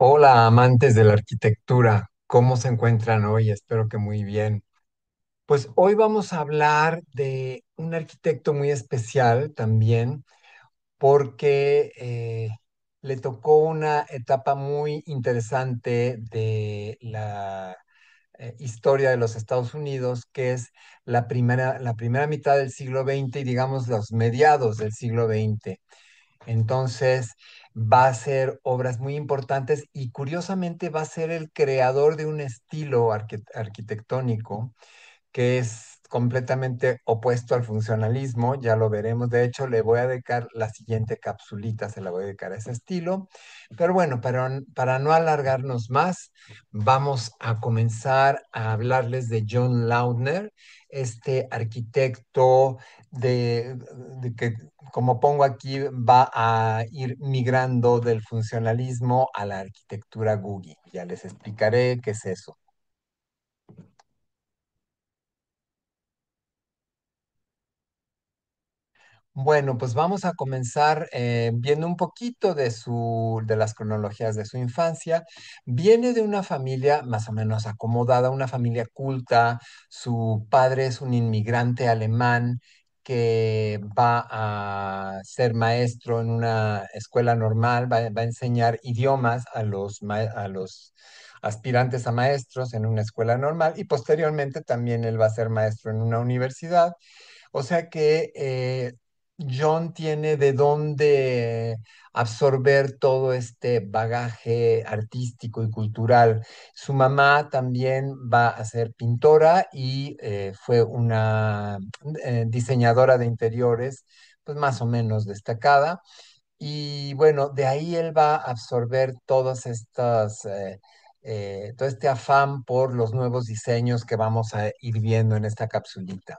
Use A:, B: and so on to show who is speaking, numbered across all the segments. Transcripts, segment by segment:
A: Hola, amantes de la arquitectura. ¿Cómo se encuentran hoy? Espero que muy bien. Pues hoy vamos a hablar de un arquitecto muy especial también, porque le tocó una etapa muy interesante de la historia de los Estados Unidos, que es la primera mitad del siglo XX y digamos los mediados del siglo XX. Entonces, va a ser obras muy importantes y curiosamente va a ser el creador de un estilo arquitectónico que es completamente opuesto al funcionalismo, ya lo veremos. De hecho, le voy a dedicar la siguiente capsulita, se la voy a dedicar a ese estilo. Pero bueno, para no alargarnos más, vamos a comenzar a hablarles de John Lautner, este arquitecto de, de que, como pongo aquí, va a ir migrando del funcionalismo a la arquitectura Googie. Ya les explicaré qué es eso. Bueno, pues vamos a comenzar viendo un poquito de las cronologías de su infancia. Viene de una familia más o menos acomodada, una familia culta. Su padre es un inmigrante alemán que va a ser maestro en una escuela normal, va a enseñar idiomas a los aspirantes a maestros en una escuela normal y posteriormente también él va a ser maestro en una universidad. O sea que John tiene de dónde absorber todo este bagaje artístico y cultural. Su mamá también va a ser pintora y fue una diseñadora de interiores, pues más o menos destacada. Y bueno, de ahí él va a absorber todo este afán por los nuevos diseños que vamos a ir viendo en esta capsulita.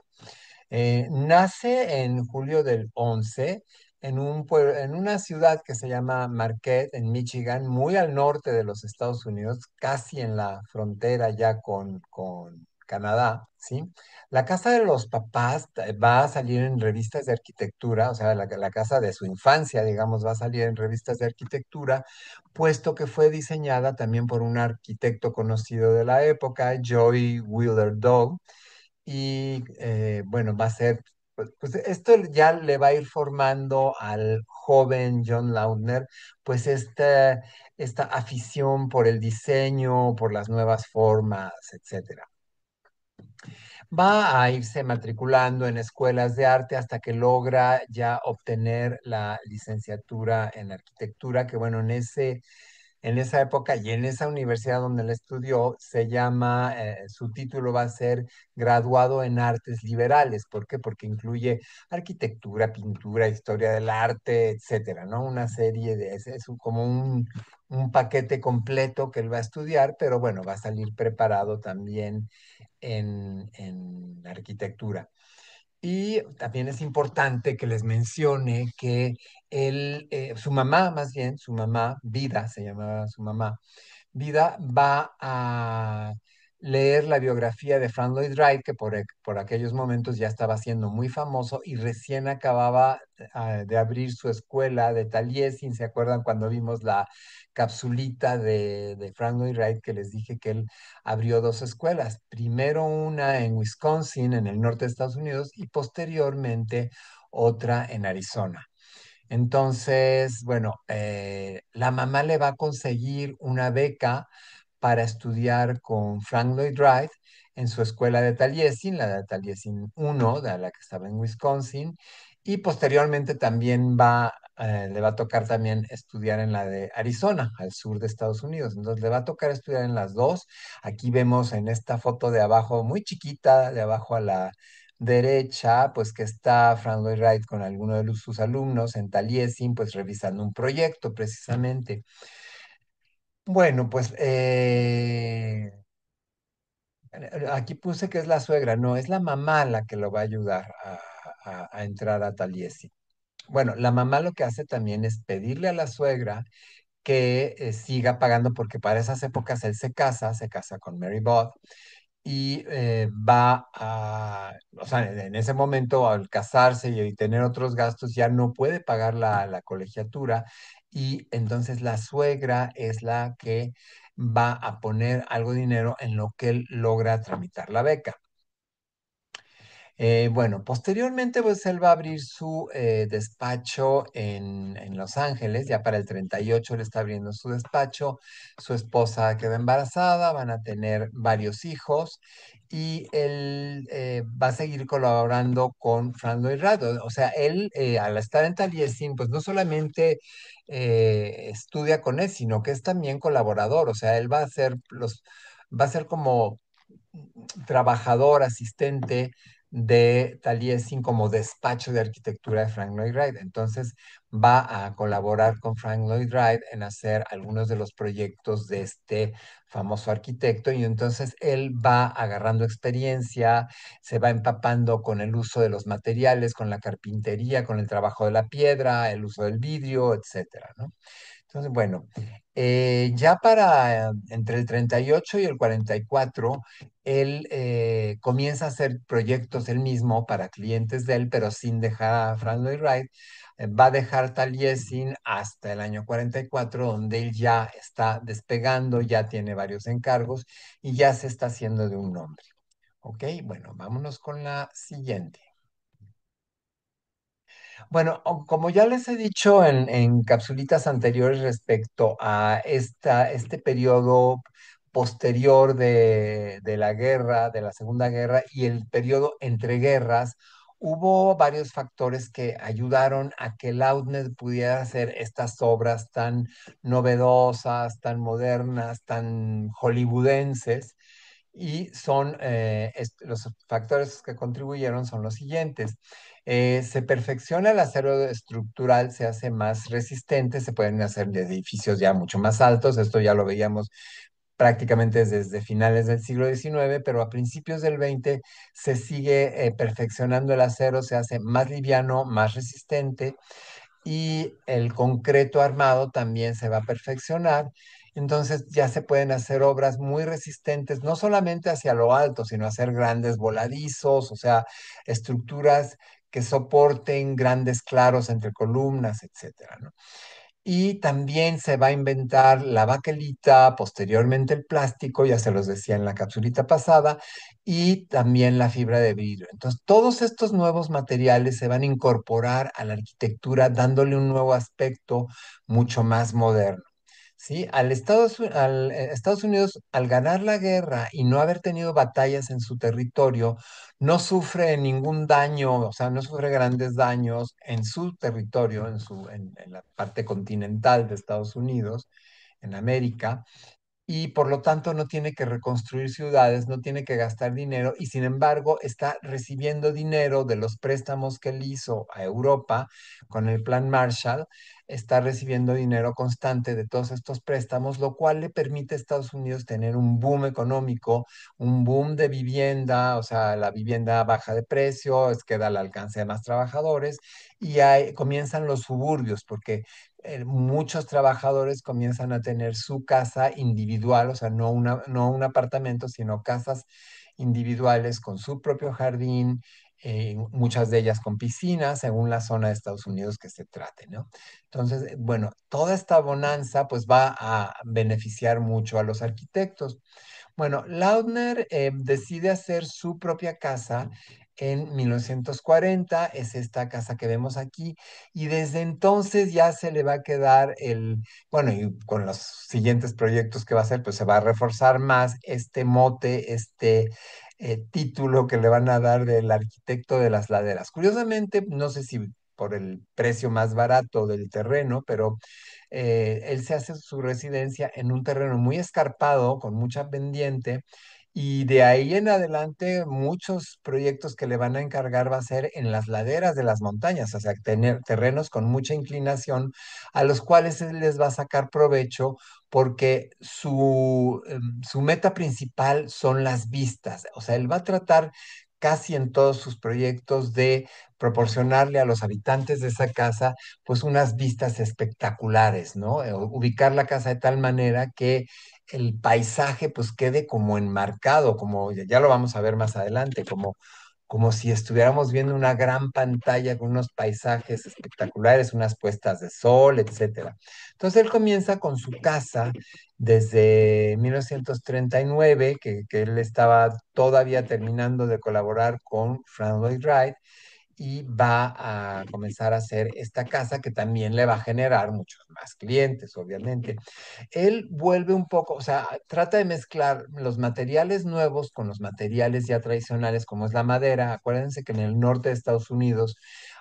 A: Nace en julio del 11 en una ciudad que se llama Marquette, en Michigan, muy al norte de los Estados Unidos, casi en la frontera ya con Canadá, ¿sí? La casa de los papás va a salir en revistas de arquitectura, o sea, la casa de su infancia, digamos, va a salir en revistas de arquitectura, puesto que fue diseñada también por un arquitecto conocido de la época, Joy Wheeler Dove, y bueno, va a ser, pues esto ya le va a ir formando al joven John Lautner, pues esta afición por el diseño, por las nuevas formas, etcétera. Va a irse matriculando en escuelas de arte hasta que logra ya obtener la licenciatura en arquitectura, que bueno, en esa época y en esa universidad donde él estudió, su título va a ser graduado en artes liberales. ¿Por qué? Porque incluye arquitectura, pintura, historia del arte, etcétera, ¿no? Una serie como un paquete completo que él va a estudiar, pero bueno, va a salir preparado también en arquitectura. Y también es importante que les mencione que su mamá, más bien, su mamá, Vida, se llamaba su mamá, Vida va a leer la biografía de Frank Lloyd Wright, que por aquellos momentos ya estaba siendo muy famoso y recién acababa de abrir su escuela de Taliesin. ¿Se acuerdan cuando vimos la capsulita de Frank Lloyd Wright que les dije que él abrió dos escuelas? Primero una en Wisconsin, en el norte de Estados Unidos, y posteriormente otra en Arizona. Entonces, bueno, la mamá le va a conseguir una beca para estudiar con Frank Lloyd Wright en su escuela de Taliesin, la de Taliesin 1, de la que estaba en Wisconsin, y posteriormente también le va a tocar también estudiar en la de Arizona, al sur de Estados Unidos. Entonces le va a tocar estudiar en las dos. Aquí vemos en esta foto de abajo, muy chiquita, de abajo a la derecha, pues que está Frank Lloyd Wright con alguno de sus alumnos en Taliesin, pues revisando un proyecto precisamente. Bueno, pues aquí puse que es la suegra, no, es la mamá la que lo va a ayudar a entrar a Taliesin. Bueno, la mamá lo que hace también es pedirle a la suegra que siga pagando, porque para esas épocas él se casa con Mary Bott, y o sea, en ese momento al casarse y tener otros gastos, ya no puede pagar la colegiatura y entonces la suegra es la que va a poner algo de dinero en lo que él logra tramitar la beca. Bueno, posteriormente pues él va a abrir su despacho en Los Ángeles, ya para el 38 él está abriendo su despacho, su esposa queda embarazada, van a tener varios hijos y él va a seguir colaborando con Frank Lloyd Wright. O sea, él al estar en Taliesin pues no solamente estudia con él, sino que es también colaborador, o sea, él va a ser como trabajador, asistente de Taliesin como despacho de arquitectura de Frank Lloyd Wright. Entonces va a colaborar con Frank Lloyd Wright en hacer algunos de los proyectos de este famoso arquitecto y entonces él va agarrando experiencia, se va empapando con el uso de los materiales, con la carpintería, con el trabajo de la piedra, el uso del vidrio, etcétera, ¿no? Entonces, bueno, ya para entre el 38 y el 44, él comienza a hacer proyectos él mismo para clientes de él, pero sin dejar a Frank Lloyd Wright. Va a dejar Taliesin hasta el año 44, donde él ya está despegando, ya tiene varios encargos y ya se está haciendo de un nombre. Ok, bueno, vámonos con la siguiente. Bueno, como ya les he dicho en capsulitas anteriores respecto a este periodo posterior de la guerra, de la Segunda Guerra y el periodo entre guerras, hubo varios factores que ayudaron a que Lautner pudiera hacer estas obras tan novedosas, tan modernas, tan hollywoodenses. Y los factores que contribuyeron son los siguientes. Se perfecciona el acero estructural, se hace más resistente, se pueden hacer de edificios ya mucho más altos, esto ya lo veíamos prácticamente desde finales del siglo XIX, pero a principios del XX se sigue perfeccionando el acero, se hace más liviano, más resistente y el concreto armado también se va a perfeccionar. Entonces ya se pueden hacer obras muy resistentes, no solamente hacia lo alto, sino hacer grandes voladizos, o sea, estructuras que soporten grandes claros entre columnas, etcétera, ¿no? Y también se va a inventar la baquelita, posteriormente el plástico, ya se los decía en la capsulita pasada, y también la fibra de vidrio. Entonces, todos estos nuevos materiales se van a incorporar a la arquitectura, dándole un nuevo aspecto mucho más moderno. ¿Sí? Estados Unidos, al ganar la guerra y no haber tenido batallas en su territorio, no sufre ningún daño, o sea, no sufre grandes daños en su territorio, en la parte continental de Estados Unidos, en América, y por lo tanto no tiene que reconstruir ciudades, no tiene que gastar dinero y sin embargo está recibiendo dinero de los préstamos que él hizo a Europa con el Plan Marshall, está recibiendo dinero constante de todos estos préstamos, lo cual le permite a Estados Unidos tener un boom económico, un boom de vivienda, o sea, la vivienda baja de precio, queda al alcance de más trabajadores y ahí comienzan los suburbios, porque muchos trabajadores comienzan a tener su casa individual, o sea, no un apartamento, sino casas individuales con su propio jardín, muchas de ellas con piscina, según la zona de Estados Unidos que se trate, ¿no? Entonces, bueno, toda esta bonanza pues va a beneficiar mucho a los arquitectos. Bueno, Lautner decide hacer su propia casa en 1940, es esta casa que vemos aquí, y desde entonces ya se le va a quedar bueno, y con los siguientes proyectos que va a hacer, pues se va a reforzar más este mote, este título que le van a dar del arquitecto de las laderas. Curiosamente, no sé si por el precio más barato del terreno, pero él se hace su residencia en un terreno muy escarpado, con mucha pendiente, y de ahí en adelante muchos proyectos que le van a encargar va a ser en las laderas de las montañas, o sea, tener terrenos con mucha inclinación a los cuales él les va a sacar provecho porque su meta principal son las vistas, o sea, él va a tratar casi en todos sus proyectos de proporcionarle a los habitantes de esa casa pues unas vistas espectaculares, ¿no? Ubicar la casa de tal manera que el paisaje pues quede como enmarcado, como ya lo vamos a ver más adelante, como como si estuviéramos viendo una gran pantalla con unos paisajes espectaculares, unas puestas de sol, etcétera. Entonces él comienza con su casa desde 1939, que él estaba todavía terminando de colaborar con Frank Lloyd Wright, y va a comenzar a hacer esta casa que también le va a generar muchos más clientes, obviamente. Él vuelve un poco, o sea, trata de mezclar los materiales nuevos con los materiales ya tradicionales, como es la madera. Acuérdense que en el norte de Estados Unidos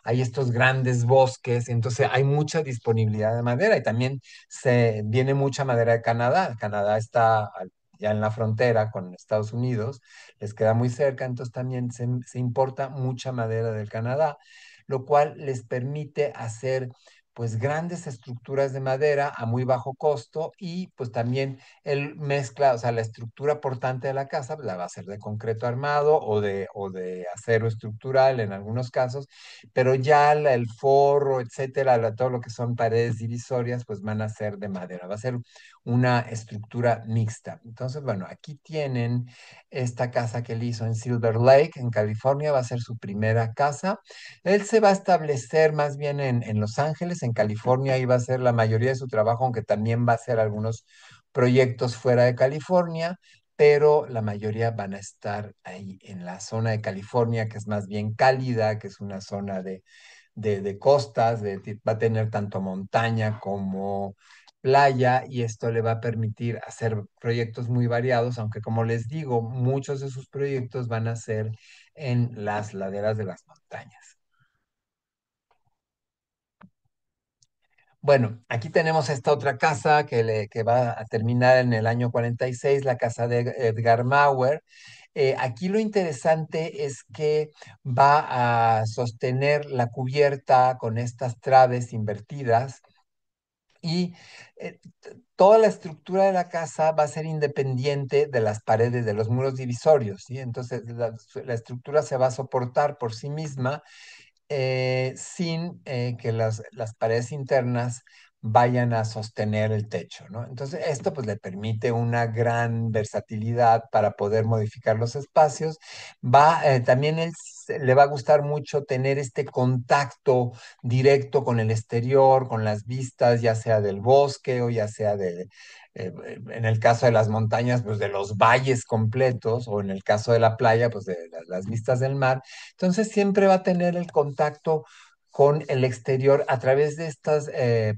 A: hay estos grandes bosques, entonces hay mucha disponibilidad de madera y también se viene mucha madera de Canadá. Canadá está ya en la frontera con Estados Unidos, les queda muy cerca, entonces también se importa mucha madera del Canadá, lo cual les permite hacer pues grandes estructuras de madera a muy bajo costo y pues también él mezcla, o sea, la estructura portante de la casa pues, la va a hacer de concreto armado o de acero estructural en algunos casos, pero ya el forro, etcétera, todo lo que son paredes divisorias pues van a ser de madera, va a ser una estructura mixta. Entonces, bueno, aquí tienen esta casa que él hizo en Silver Lake, en California, va a ser su primera casa. Él se va a establecer más bien en Los Ángeles, en California, y va a hacer la mayoría de su trabajo, aunque también va a hacer algunos proyectos fuera de California, pero la mayoría van a estar ahí en la zona de California, que es más bien cálida, que es una zona de costas, va a tener tanto montaña como playa y esto le va a permitir hacer proyectos muy variados, aunque como les digo, muchos de sus proyectos van a ser en las laderas de las montañas. Bueno, aquí tenemos esta otra casa que va a terminar en el año 46, la casa de Edgar Mauer. Aquí lo interesante es que va a sostener la cubierta con estas traves invertidas y toda la estructura de la casa va a ser independiente de las paredes, de los muros divisorios, ¿sí? Entonces la estructura se va a soportar por sí misma sin que las paredes internas vayan a sostener el techo, ¿no? Entonces, esto pues le permite una gran versatilidad para poder modificar los espacios. También le va a gustar mucho tener este contacto directo con el exterior, con las vistas, ya sea del bosque o ya sea en el caso de las montañas, pues de los valles completos, o en el caso de la playa, pues de las vistas del mar. Entonces siempre va a tener el contacto con el exterior a través de estas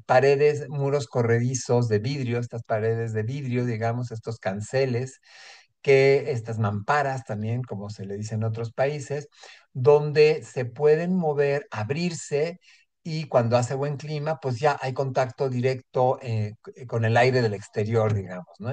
A: paredes, muros corredizos de vidrio, estas paredes de vidrio, digamos, estos canceles, que estas mamparas también, como se le dice en otros países, donde se pueden mover, abrirse y cuando hace buen clima, pues ya hay contacto directo con el aire del exterior, digamos, ¿no?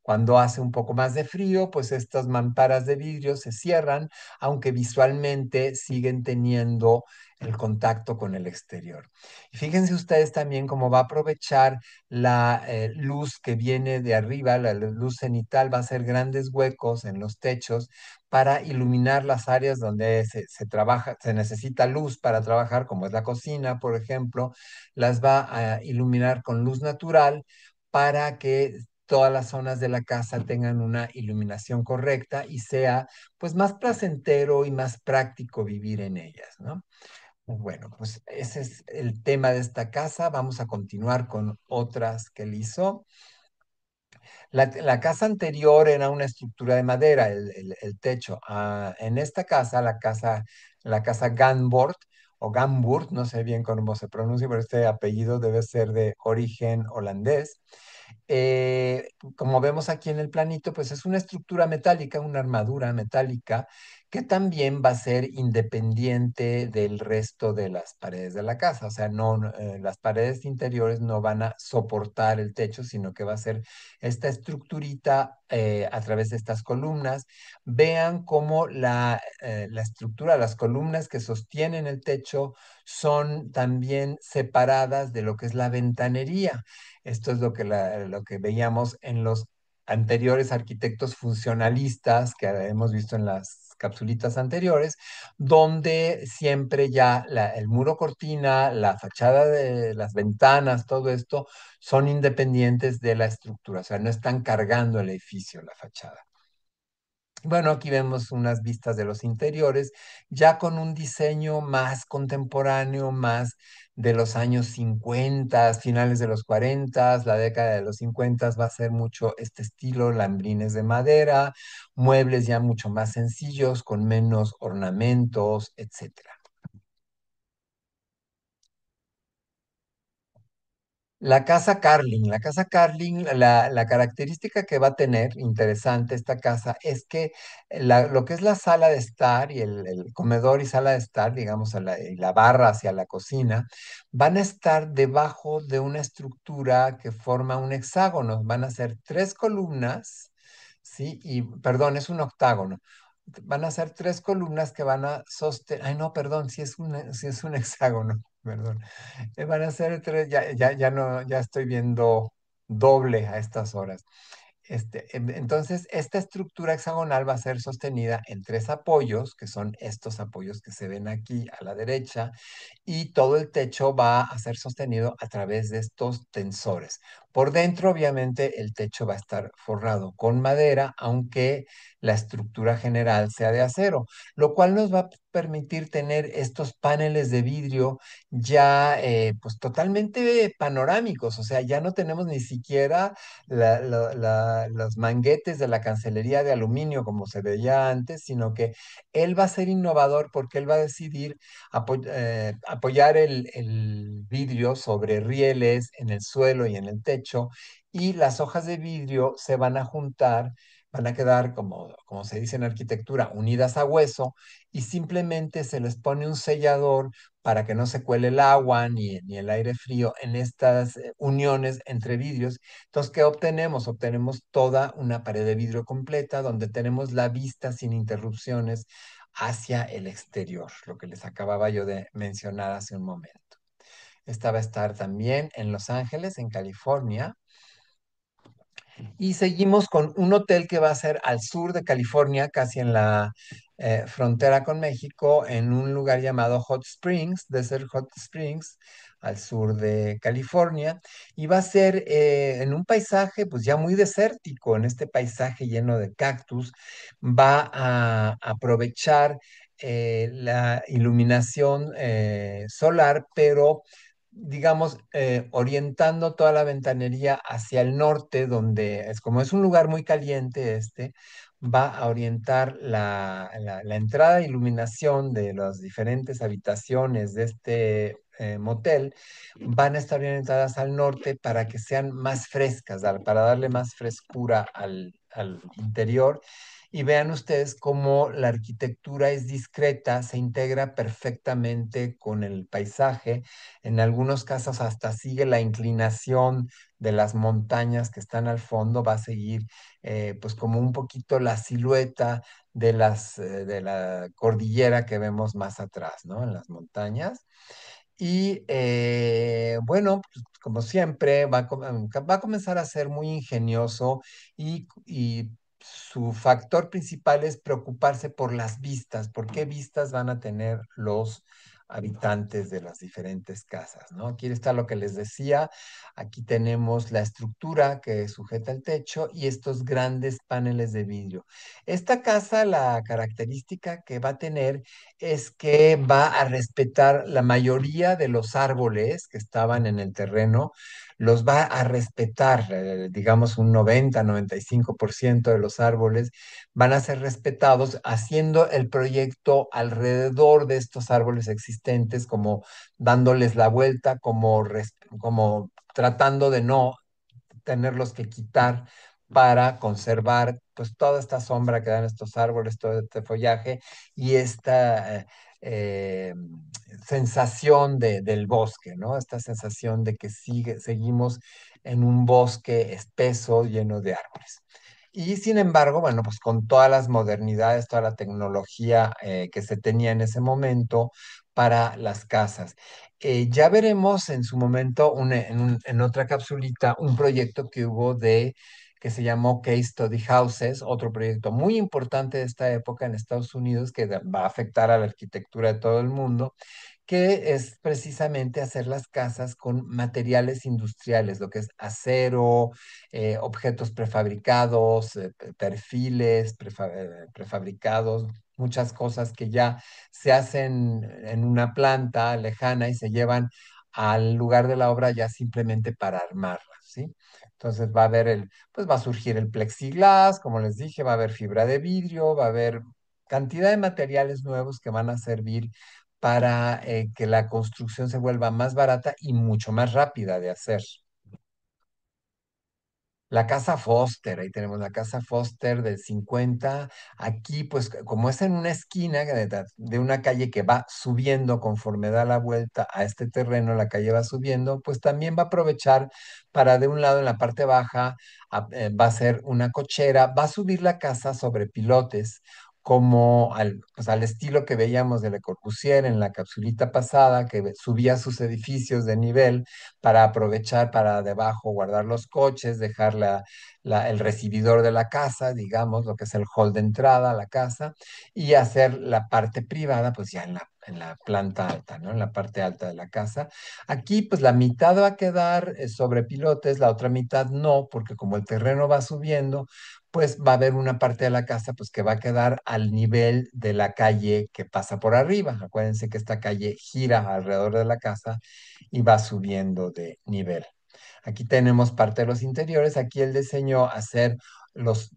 A: Cuando hace un poco más de frío, pues estas mamparas de vidrio se cierran, aunque visualmente siguen teniendo el contacto con el exterior. Y fíjense ustedes también cómo va a aprovechar la luz que viene de arriba, la luz cenital, va a hacer grandes huecos en los techos para iluminar las áreas donde se trabaja, se necesita luz para trabajar, como es la cocina, por ejemplo, las va a iluminar con luz natural para que todas las zonas de la casa tengan una iluminación correcta y sea pues más placentero y más práctico vivir en ellas, ¿no? Bueno, pues ese es el tema de esta casa. Vamos a continuar con otras que él hizo. La casa anterior era una estructura de madera, el techo. En esta casa, la casa Ganbort o Gamburt, no sé bien cómo se pronuncia, pero este apellido debe ser de origen holandés. Eh, Como vemos aquí en el planito, pues es una estructura metálica, una armadura metálica que también va a ser independiente del resto de las paredes de la casa. O sea, las paredes interiores no van a soportar el techo, sino que va a ser esta estructurita a través de estas columnas. Vean cómo la estructura, las columnas que sostienen el techo son también separadas de lo que es la ventanería. Esto es lo que veíamos en los anteriores arquitectos funcionalistas que hemos visto en las capsulitas anteriores, donde siempre ya el muro cortina, la fachada de las ventanas, todo esto son independientes de la estructura, o sea, no están cargando el edificio, la fachada. Bueno, aquí vemos unas vistas de los interiores, ya con un diseño más contemporáneo, más de los años 50, finales de los 40, la década de los 50 va a ser mucho este estilo, lambrines de madera, muebles ya mucho más sencillos, con menos ornamentos, etcétera. La casa Carling, la característica que va a tener, interesante esta casa, es que lo que es la sala de estar y el comedor y sala de estar, digamos, y la barra hacia la cocina, van a estar debajo de una estructura que forma un hexágono. Van a ser tres columnas, ¿sí? Y, perdón, es un octágono. Van a ser tres columnas que van a sostener, ay no, perdón, si es un hexágono, perdón. Van a ser tres, ya no, ya estoy viendo doble a estas horas. Entonces, esta estructura hexagonal va a ser sostenida en tres apoyos, que son estos apoyos que se ven aquí a la derecha, y todo el techo va a ser sostenido a través de estos tensores. Por dentro, obviamente, el techo va a estar forrado con madera, aunque la estructura general sea de acero, lo cual nos va a permitir tener estos paneles de vidrio ya pues totalmente panorámicos, o sea, ya no tenemos ni siquiera los manguetes de la cancelería de aluminio como se veía antes, sino que él va a ser innovador porque él va a decidir apoyar el vidrio sobre rieles en el suelo y en el techo, y las hojas de vidrio se van a juntar, van a quedar, como se dice en arquitectura, unidas a hueso, y simplemente se les pone un sellador para que no se cuele el agua ni el aire frío en estas uniones entre vidrios. Entonces, ¿qué obtenemos? Obtenemos toda una pared de vidrio completa donde tenemos la vista sin interrupciones hacia el exterior, lo que les acababa yo de mencionar hace un momento. Esta va a estar también en Los Ángeles, en California. Y seguimos con un hotel que va a ser al sur de California, casi en la frontera con México, en un lugar llamado Hot Springs, Desert Hot Springs, al sur de California. Y va a ser en un paisaje pues ya muy desértico, en este paisaje lleno de cactus. Va a aprovechar la iluminación solar, pero digamos, orientando toda la ventanería hacia el norte, donde es como es un lugar muy caliente va a orientar la entrada de iluminación de las diferentes habitaciones de este motel, van a estar orientadas al norte para que sean más frescas, para darle más frescura al interior. Y vean ustedes cómo la arquitectura es discreta, se integra perfectamente con el paisaje. En algunos casos hasta sigue la inclinación de las montañas que están al fondo, va a seguir pues como un poquito la silueta de la cordillera que vemos más atrás, ¿no? En las montañas. Y bueno, pues, como siempre, va a comenzar a ser muy ingenioso y su factor principal es preocuparse por las vistas, por qué vistas van a tener los habitantes de las diferentes casas, ¿no? Aquí está lo que les decía, aquí tenemos la estructura que sujeta el techo y estos grandes paneles de vidrio. Esta casa, la característica que va a tener es que va a respetar la mayoría de los árboles que estaban en el terreno, los va a respetar, digamos un 90-95% de los árboles van a ser respetados, haciendo el proyecto alrededor de estos árboles existentes, como dándoles la vuelta, como tratando de no tenerlos que quitar para conservar pues toda esta sombra que dan estos árboles, todo este follaje y esta sensación del bosque, ¿no? Esta sensación de que seguimos en un bosque espeso lleno de árboles. Y sin embargo, bueno, pues con todas las modernidades, toda la tecnología que se tenía en ese momento para las casas. Ya veremos en su momento, en otra capsulita, un proyecto que hubo que se llamó Case Study Houses, otro proyecto muy importante de esta época en Estados Unidos que va a afectar a la arquitectura de todo el mundo, que es precisamente hacer las casas con materiales industriales, lo que es acero, objetos prefabricados, perfiles prefabricados, muchas cosas que ya se hacen en una planta lejana y se llevan al lugar de la obra ya simplemente para armarla, ¿sí? Entonces va a haber pues va a surgir el plexiglas, como les dije, va a haber fibra de vidrio, va a haber cantidad de materiales nuevos que van a servir para que la construcción se vuelva más barata y mucho más rápida de hacer. La casa Foster, ahí tenemos la casa Foster del 50. Aquí, pues, como es en una esquina de una calle que va subiendo conforme da la vuelta a este terreno, la calle va subiendo, pues también va a aprovechar para de un lado en la parte baja va a ser una cochera, va a subir la casa sobre pilotes, como pues, al estilo que veíamos de Le Corbusier en la capsulita pasada, que subía sus edificios de nivel para aprovechar para debajo guardar los coches, dejar el recibidor de la casa, digamos, lo que es el hall de entrada a la casa, y hacer la parte privada, pues ya en la planta alta, ¿no? En la parte alta de la casa. Aquí, pues la mitad va a quedar sobre pilotes, la otra mitad no, porque como el terreno va subiendo, pues va a haber una parte de la casa pues que va a quedar al nivel de la calle que pasa por arriba. Acuérdense que esta calle gira alrededor de la casa y va subiendo de nivel. Aquí tenemos parte de los interiores, aquí el diseño hacer los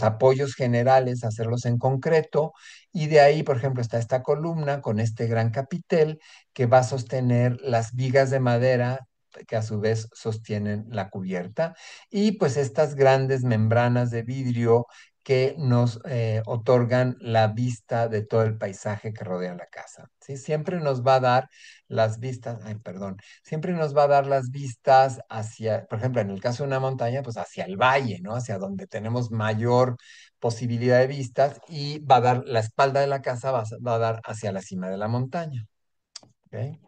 A: apoyos generales, hacerlos en concreto, y de ahí, por ejemplo, está esta columna con este gran capitel que va a sostener las vigas de madera que a su vez sostienen la cubierta, y pues estas grandes membranas de vidrio que nos otorgan la vista de todo el paisaje que rodea la casa. ¿Sí? Siempre nos va a dar las vistas, ay, perdón, siempre nos va a dar las vistas hacia, por ejemplo, en el caso de una montaña, pues hacia el valle, ¿no? Hacia donde tenemos mayor posibilidad de vistas y va a dar la espalda de la casa, va a dar hacia la cima de la montaña. ¿Ok?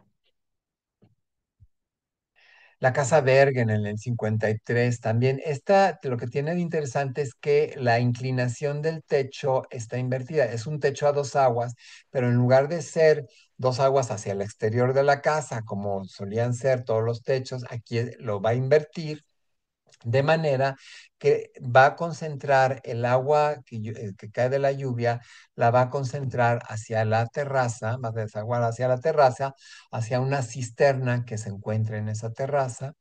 A: La casa Bergen en el 53 también. Esta, lo que tiene de interesante es que la inclinación del techo está invertida. Es un techo a dos aguas, pero en lugar de ser dos aguas hacia el exterior de la casa, como solían ser todos los techos, aquí lo va a invertir de manera que va a concentrar el agua que cae de la lluvia, la va a concentrar hacia la terraza, va a desaguar hacia la terraza, hacia una cisterna que se encuentra en esa terraza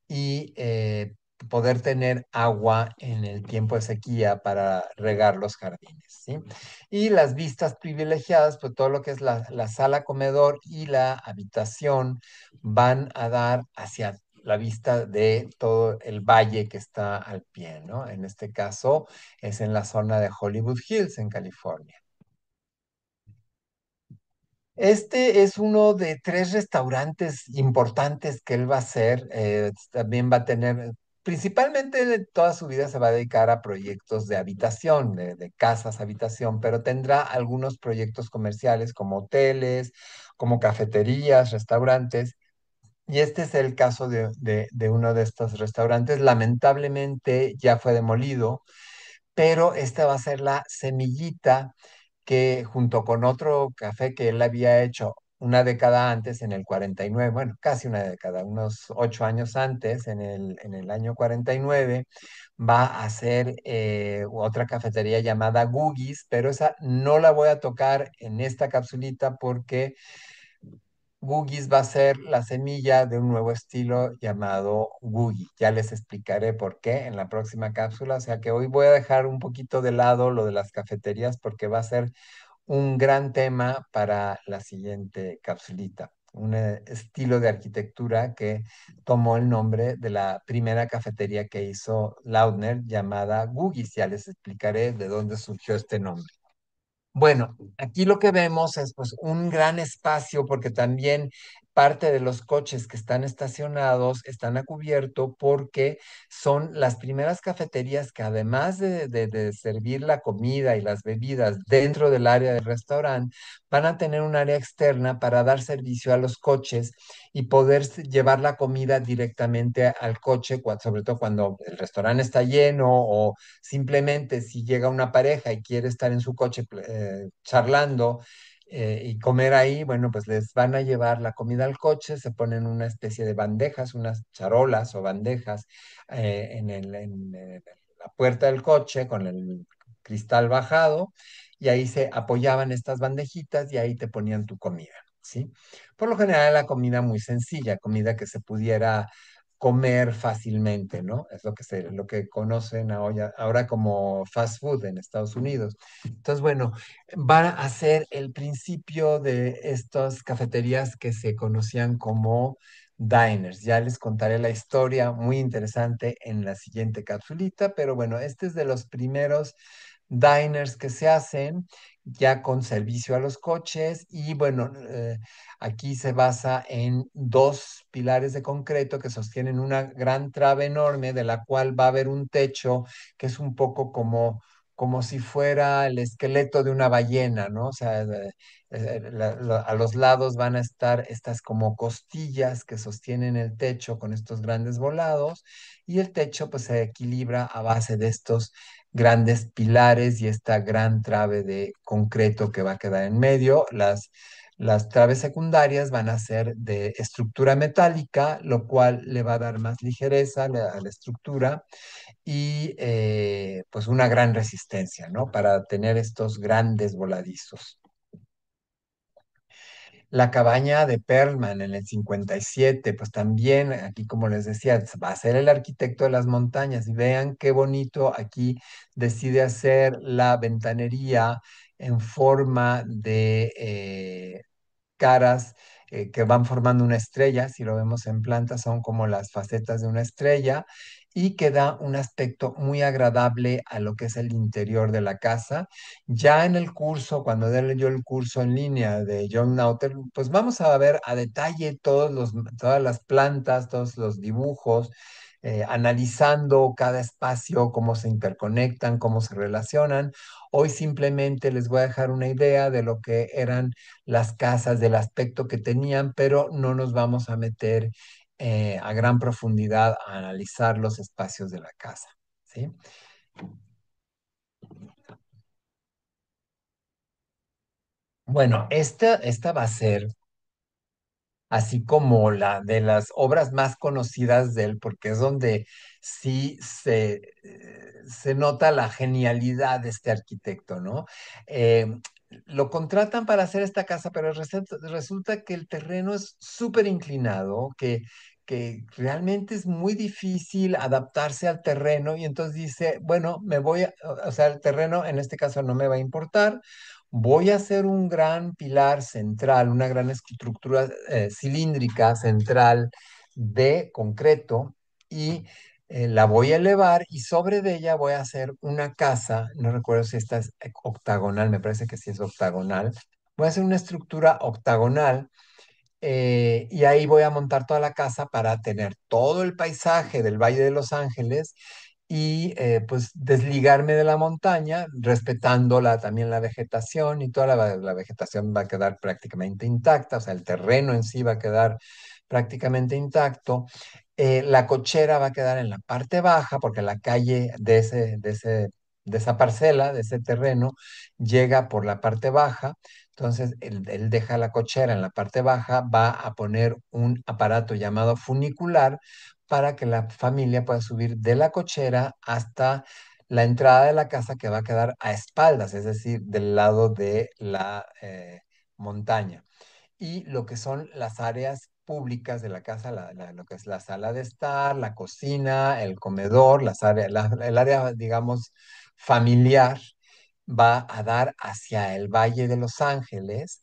A: y poder tener agua en el tiempo de sequía para regar los jardines, ¿sí? Y las vistas privilegiadas, pues todo lo que es la sala comedor y la habitación van a dar hacia la vista de todo el valle que está al pie, ¿no? En este caso es en la zona de Hollywood Hills, en California. Este es uno de tres restaurantes importantes que él va a hacer. También va a tener, principalmente toda su vida se va a dedicar a proyectos de habitación, de casas habitación, pero tendrá algunos proyectos comerciales como hoteles, como cafeterías, restaurantes. Y este es el caso de uno de estos restaurantes. Lamentablemente ya fue demolido, pero esta va a ser la semillita que junto con otro café que él había hecho una década antes, en el 49, bueno, casi una década, unos 8 años antes, en el año 49, va a hacer otra cafetería llamada Gugis, pero esa no la voy a tocar en esta capsulita porque Gugis va a ser la semilla de un nuevo estilo llamado Gugi. Ya les explicaré por qué en la próxima cápsula. O sea que hoy voy a dejar un poquito de lado lo de las cafeterías porque va a ser un gran tema para la siguiente capsulita. Un estilo de arquitectura que tomó el nombre de la primera cafetería que hizo Lautner llamada Gugis. Ya les explicaré de dónde surgió este nombre. Bueno, aquí lo que vemos es pues un gran espacio porque también parte de los coches que están estacionados están a cubierto porque son las primeras cafeterías que además de servir la comida y las bebidas dentro del área del restaurante, van a tener un área externa para dar servicio a los coches y poder llevar la comida directamente al coche, sobre todo cuando el restaurante está lleno o simplemente si llega una pareja y quiere estar en su coche charlando y comer ahí, bueno, pues les van a llevar la comida al coche, se ponen una especie de bandejas, unas charolas o bandejas en la puerta del coche con el cristal bajado y ahí se apoyaban estas bandejitas y ahí te ponían tu comida, ¿sí? Por lo general la comida muy sencilla, comida que se pudiera comer fácilmente, ¿no? Es lo que conocen ahora como fast food en Estados Unidos. Entonces, bueno, van a ser el principio de estas cafeterías que se conocían como diners. Ya les contaré la historia muy interesante en la siguiente capsulita, pero bueno, este es de los primeros diners que se hacen ya con servicio a los coches y bueno, aquí se basa en dos pilares de concreto que sostienen una gran trave enorme de la cual va a haber un techo que es un poco como si fuera el esqueleto de una ballena, ¿no? O sea, a los lados van a estar estas como costillas que sostienen el techo con estos grandes volados y el techo pues se equilibra a base de estos grandes pilares y esta gran trave de concreto que va a quedar en medio. Las traves secundarias van a ser de estructura metálica, lo cual le va a dar más ligereza a la estructura y pues una gran resistencia, ¿no? Para tener estos grandes voladizos. La cabaña de Perlman en el 57, pues también aquí, como les decía, va a ser el arquitecto de las montañas y vean qué bonito aquí decide hacer la ventanería en forma de caras que van formando una estrella, si lo vemos en planta, son como las facetas de una estrella y que da un aspecto muy agradable a lo que es el interior de la casa. Ya en el curso, cuando dé yo el curso en línea de John Nauter, pues vamos a ver a detalle todas las plantas, todos los dibujos, analizando cada espacio, cómo se interconectan, cómo se relacionan. Hoy simplemente les voy a dejar una idea de lo que eran las casas, del aspecto que tenían, pero no nos vamos a meter a gran profundidad a analizar los espacios de la casa, ¿sí? Bueno, esta va a ser así como la de las obras más conocidas de él, porque es donde sí se nota la genialidad de este arquitecto, ¿no? Eh, lo contratan para hacer esta casa, pero resulta que el terreno es súper inclinado, que realmente es muy difícil adaptarse al terreno y entonces dice, bueno, o sea, el terreno en este caso no me va a importar, voy a hacer un gran pilar central, una gran estructura cilíndrica central de concreto y la voy a elevar y sobre de ella voy a hacer una casa, no recuerdo si esta es octagonal, me parece que sí es octagonal, voy a hacer una estructura octagonal y ahí voy a montar toda la casa para tener todo el paisaje del Valle de Los Ángeles y pues desligarme de la montaña, respetando también la vegetación y toda la vegetación va a quedar prácticamente intacta, o sea, el terreno en sí va a quedar prácticamente intacto. La cochera va a quedar en la parte baja porque la calle de esa parcela, de ese terreno, llega por la parte baja. Entonces, él deja la cochera en la parte baja, va a poner un aparato llamado funicular para que la familia pueda subir de la cochera hasta la entrada de la casa que va a quedar a espaldas, es decir, del lado de la montaña. Y lo que son las áreas públicas de la casa, lo que es la sala de estar, la cocina, el comedor, el área, digamos, familiar, va a dar hacia el Valle de Los Ángeles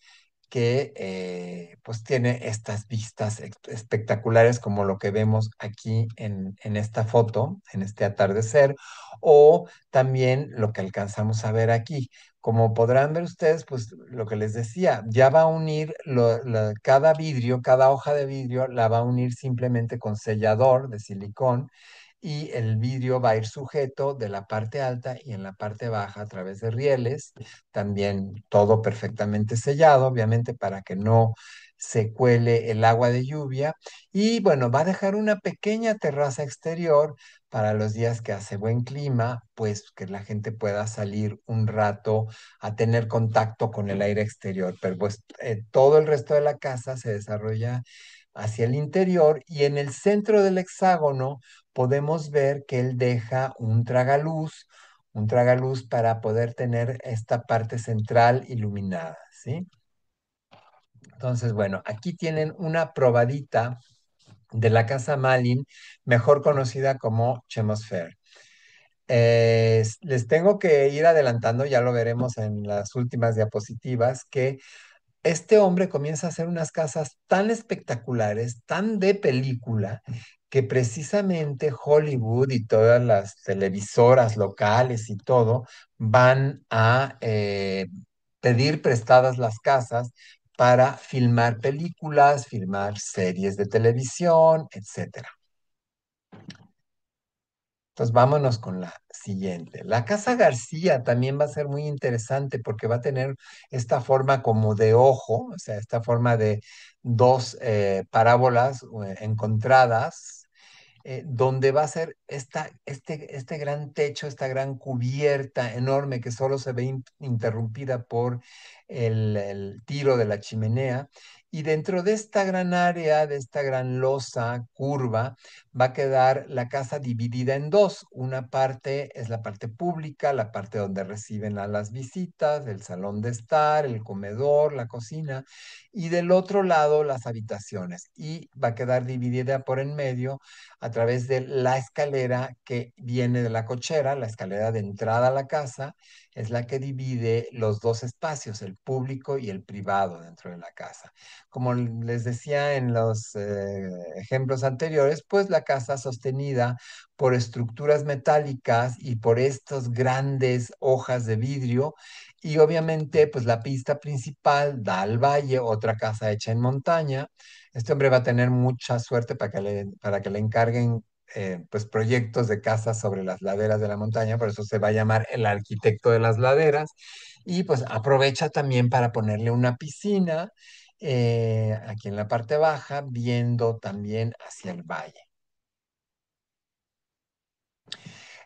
A: que pues tiene estas vistas espectaculares como lo que vemos aquí en esta foto, en este atardecer, o también lo que alcanzamos a ver aquí. Como podrán ver ustedes, pues lo que les decía, ya va a unir cada vidrio, cada hoja de vidrio, la va a unir simplemente con sellador de silicón y el vidrio va a ir sujeto de la parte alta y en la parte baja a través de rieles, también todo perfectamente sellado, obviamente para que no se cuele el agua de lluvia y bueno, va a dejar una pequeña terraza exterior para los días que hace buen clima, pues que la gente pueda salir un rato a tener contacto con el aire exterior, pero pues todo el resto de la casa se desarrolla hacia el interior y en el centro del hexágono podemos ver que él deja un tragaluz para poder tener esta parte central iluminada, ¿sí? Entonces, bueno, aquí tienen una probadita de la casa Malin, mejor conocida como Chemosphere. Les tengo que ir adelantando, ya lo veremos en las últimas diapositivas, que este hombre comienza a hacer unas casas tan espectaculares, tan de película, que precisamente Hollywood y todas las televisoras locales y todo van a pedir prestadas las casas para filmar películas, filmar series de televisión, etcétera. Entonces vámonos con la siguiente. La Casa García también va a ser muy interesante porque va a tener esta forma como de ojo, o sea, esta forma de dos parábolas encontradas, donde va a ser este gran techo, esta gran cubierta enorme que solo se ve interrumpida por el tiro de la chimenea. Y dentro de esta gran área, de esta gran losa curva, va a quedar la casa dividida en dos. Una parte es la parte pública, la parte donde reciben a las visitas, el salón de estar, el comedor, la cocina, y del otro lado las habitaciones. Y va a quedar dividida por en medio a través de la escalera que viene de la cochera, la escalera de entrada a la casa, es la que divide los dos espacios, el público y el privado dentro de la casa. Como les decía en los ejemplos anteriores, pues la casa sostenida por estructuras metálicas y por estas grandes hojas de vidrio. Y obviamente, pues la pista principal da al valle, otra casa hecha en montaña. Este hombre va a tener mucha suerte para que le encarguen pues proyectos de casas sobre las laderas de la montaña, por eso se va a llamar el arquitecto de las laderas. Y pues aprovecha también para ponerle una piscina aquí en la parte baja, viendo también hacia el valle.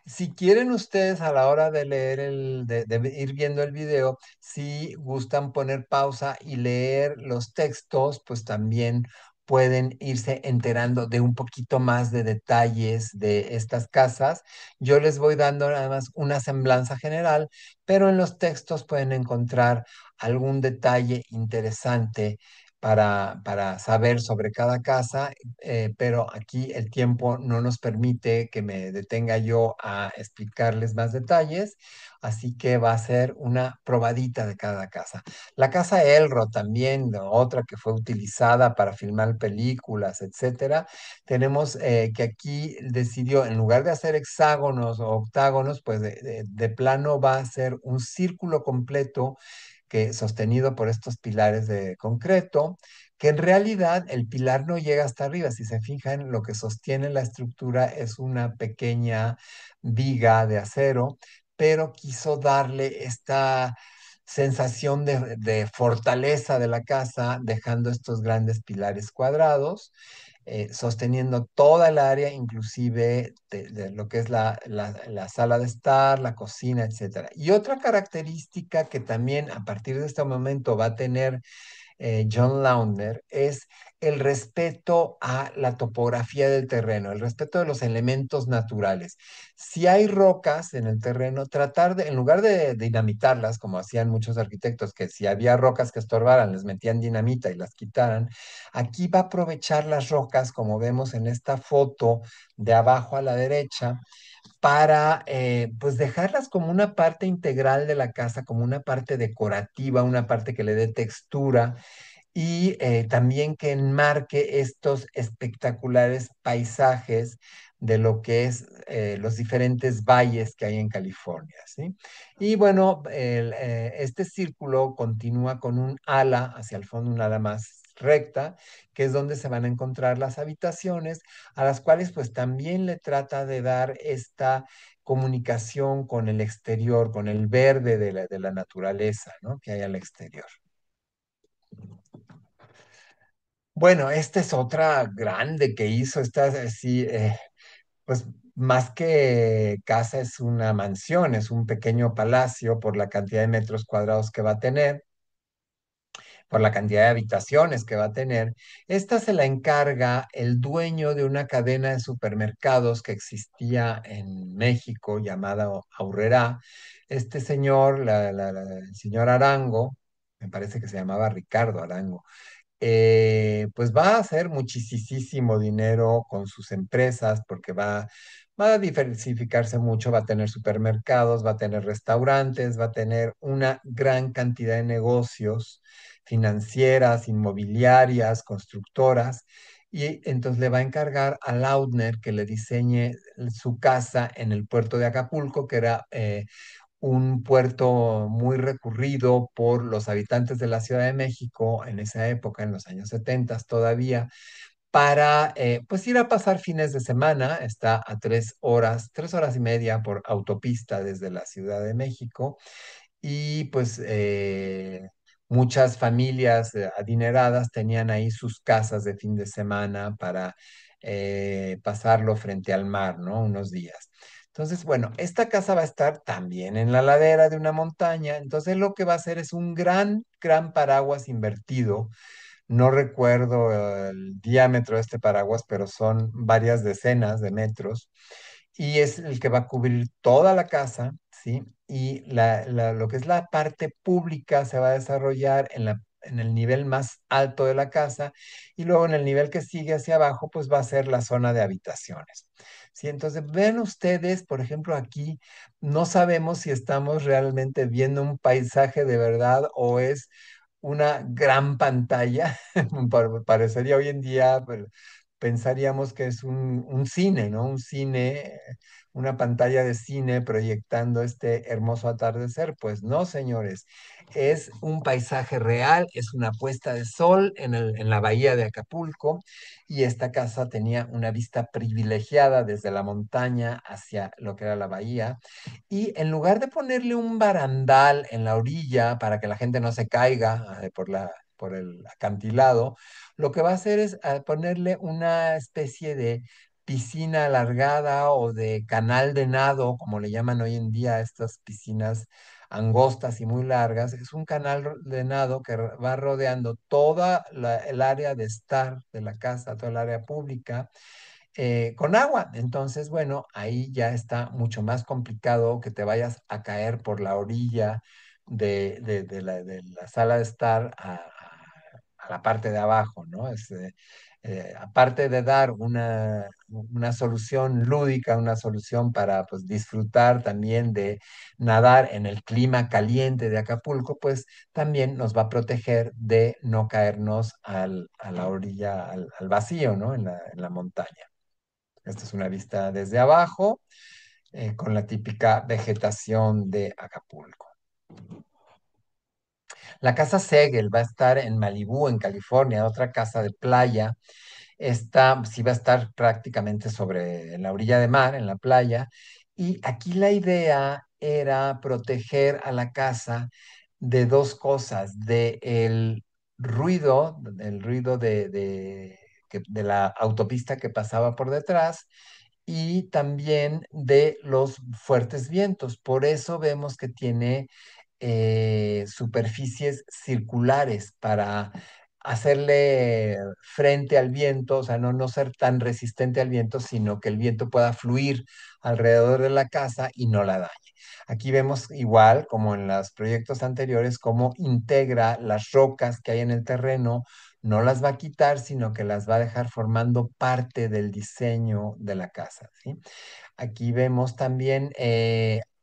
A: Si quieren ustedes a la hora de leer de ir viendo el video, si gustan poner pausa y leer los textos, pues también pueden irse enterando de un poquito más de detalles de estas casas. Yo les voy dando nada más una semblanza general, pero en los textos pueden encontrar algún detalle interesante para saber sobre cada casa, pero aquí el tiempo no nos permite que me detenga yo a explicarles más detalles, así que va a ser una probadita de cada casa. La casa Elro también, ¿no? Otra que fue utilizada para filmar películas, etcétera. Tenemos que aquí decidió, en lugar de hacer hexágonos o octágonos, pues de plano va a ser un círculo completo que sostenido por estos pilares de concreto, que en realidad el pilar no llega hasta arriba. Si se fijan, lo que sostiene la estructura es una pequeña viga de acero, pero quiso darle esta sensación de fortaleza de la casa, dejando estos grandes pilares cuadrados, sosteniendo toda el área, inclusive de lo que es la sala de estar, la cocina, etcétera. Y otra característica que también a partir de este momento va a tener John Launder es el respeto a la topografía del terreno, el respeto de los elementos naturales. Si hay rocas en el terreno, tratar de, en lugar de dinamitarlas, como hacían muchos arquitectos, que si había rocas que estorbaran, les metían dinamita y las quitaran, aquí va a aprovechar las rocas, como vemos en esta foto de abajo a la derecha, para pues dejarlas como una parte integral de la casa, como una parte decorativa, una parte que le dé textura y también que enmarque estos espectaculares paisajes de lo que es los diferentes valles que hay en California, ¿sí? Y bueno, este círculo continúa con un ala hacia el fondo, un ala más recta, que es donde se van a encontrar las habitaciones, a las cuales pues también le trata de dar esta comunicación con el exterior, con el verde de la naturaleza, ¿no? Que hay al exterior. Bueno, esta es otra grande que hizo, esta sí, pues más que casa es una mansión, es un pequeño palacio por la cantidad de metros cuadrados que va a tener, por la cantidad de habitaciones que va a tener. Esta se la encarga el dueño de una cadena de supermercados que existía en México llamada Aurrerá. Este señor, el señor Arango, me parece que se llamaba Ricardo Arango, pues va a hacer muchísimo dinero con sus empresas porque va a diversificarse mucho, va a tener supermercados, va a tener restaurantes, va a tener una gran cantidad de negocios financieras, inmobiliarias, constructoras. Y entonces le va a encargar a Lautner que le diseñe su casa en el puerto de Acapulco, que era un puerto muy recurrido por los habitantes de la Ciudad de México en esa época, en los años 70 todavía, para pues ir a pasar fines de semana. Está a 3 horas, 3 horas y media por autopista desde la Ciudad de México y pues muchas familias adineradas tenían ahí sus casas de fin de semana para pasarlo frente al mar, ¿no? Unos días. Entonces, bueno, esta casa va a estar también en la ladera de una montaña, entonces lo que va a hacer es un gran paraguas invertido. No recuerdo el diámetro de este paraguas, pero son varias decenas de metros y es el que va a cubrir toda la casa, ¿sí? Y lo que es la parte pública se va a desarrollar en el nivel más alto de la casa y luego en el nivel que sigue hacia abajo, pues va a ser la zona de habitaciones. ¿Sí? Entonces, ven ustedes, por ejemplo, aquí no sabemos si estamos realmente viendo un paisaje de verdad o es una gran pantalla. Parecería hoy en día, pues, pensaríamos que es un cine, ¿no? Un cine, una pantalla de cine proyectando este hermoso atardecer. Pues no, señores, es un paisaje real, es una puesta de sol en la bahía de Acapulco y esta casa tenía una vista privilegiada desde la montaña hacia lo que era la bahía y en lugar de ponerle un barandal en la orilla para que la gente no se caiga por el acantilado, lo que va a hacer es ponerle una especie de piscina alargada o de canal de nado, como le llaman hoy en día a estas piscinas angostas y muy largas. Es un canal de nado que va rodeando toda el área de estar de la casa, toda el área pública con agua. Entonces, bueno, ahí ya está mucho más complicado que te vayas a caer por la orilla de la sala de estar a la parte de abajo, ¿no? Aparte de dar una solución lúdica, una solución para pues, disfrutar también de nadar en el clima caliente de Acapulco, pues también nos va a proteger de no caernos a la orilla, al vacío, ¿no? En la montaña. Esta es una vista desde abajo, con la típica vegetación de Acapulco. La casa Segel va a estar en Malibú, en California, otra casa de playa. Esta sí va a estar prácticamente sobre en la orilla de mar, en la playa. Y aquí la idea era proteger a la casa de dos cosas, del ruido de la autopista que pasaba por detrás y también de los fuertes vientos. Por eso vemos que tiene superficies circulares para hacerle frente al viento, o sea, no ser tan resistente al viento, sino que el viento pueda fluir alrededor de la casa y no la dañe. Aquí vemos igual, como en los proyectos anteriores, cómo integra las rocas que hay en el terreno, no las va a quitar, sino que las va a dejar formando parte del diseño de la casa, ¿sí? Aquí vemos también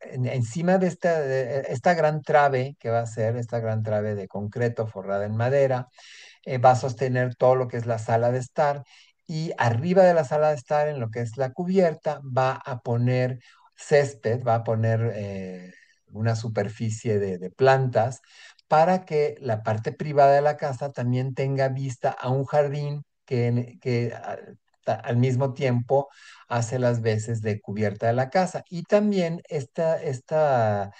A: encima de esta gran trave que va a ser, esta gran trave de concreto forrada en madera, va a sostener todo lo que es la sala de estar y arriba de la sala de estar, en lo que es la cubierta, va a poner césped, va a poner una superficie de plantas para que la parte privada de la casa también tenga vista a un jardín que al mismo tiempo hace las veces de cubierta de la casa. Y también esta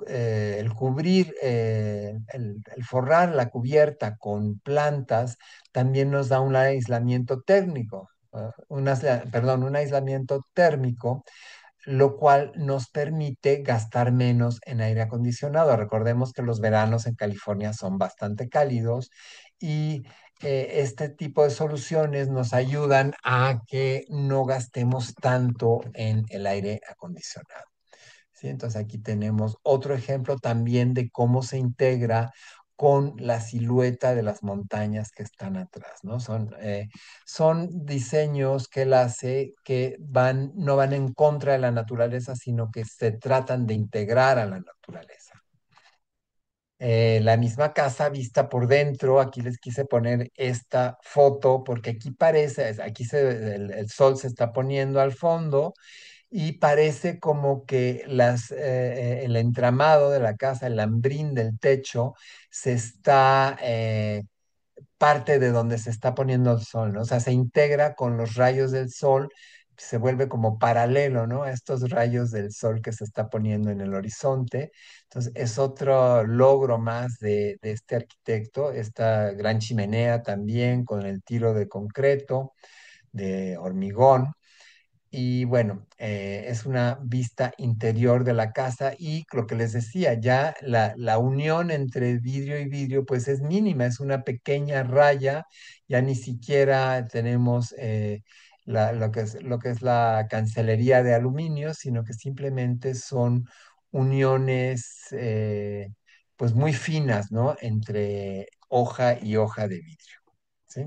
A: el cubrir, el forrar la cubierta con plantas también nos da un aislamiento térmico, perdón, un aislamiento térmico, lo cual nos permite gastar menos en aire acondicionado. Recordemos que los veranos en California son bastante cálidos y este tipo de soluciones nos ayudan a que no gastemos tanto en el aire acondicionado. ¿Sí? Entonces aquí tenemos otro ejemplo también de cómo se integra con la silueta de las montañas que están atrás, ¿no? Son diseños que él hace que no van en contra de la naturaleza, sino que se tratan de integrar a la naturaleza. La misma casa vista por dentro, aquí les quise poner esta foto porque aquí parece, el sol se está poniendo al fondo y parece como que el entramado de la casa, el lambrín del techo, se está parte de donde se está poniendo el sol, ¿no? O sea, se integra con los rayos del sol, se vuelve como paralelo, ¿no? A estos rayos del sol que se está poniendo en el horizonte. Entonces, es otro logro más de este arquitecto, esta gran chimenea también con el tiro de concreto, de hormigón. Y bueno, es una vista interior de la casa y lo que les decía, ya la unión entre vidrio y vidrio pues es mínima, es una pequeña raya, ya ni siquiera tenemos lo que es la cancelería de aluminio, sino que simplemente son uniones pues muy finas, ¿no? Entre hoja y hoja de vidrio, ¿sí?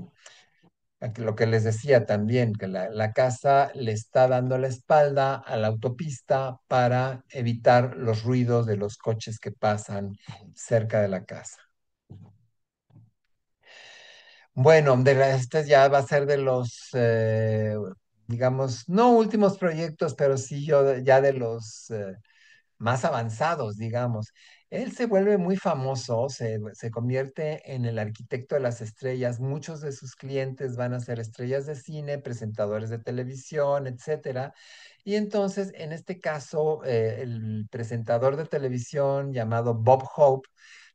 A: Lo que les decía también, que la casa le está dando la espalda a la autopista para evitar los ruidos de los coches que pasan cerca de la casa. Bueno, este ya va a ser de los, digamos, no últimos proyectos, pero sí ya de los más avanzados, digamos. Él se vuelve muy famoso, se convierte en el arquitecto de las estrellas. Muchos de sus clientes van a ser estrellas de cine, presentadores de televisión, etcétera. Y entonces, en este caso, el presentador de televisión llamado Bob Hope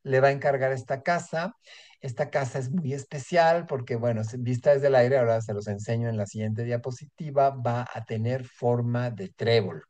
A: le va a encargar esta casa. Esta casa es muy especial porque, bueno, vista desde el aire, ahora se los enseño en la siguiente diapositiva, va a tener forma de trébol.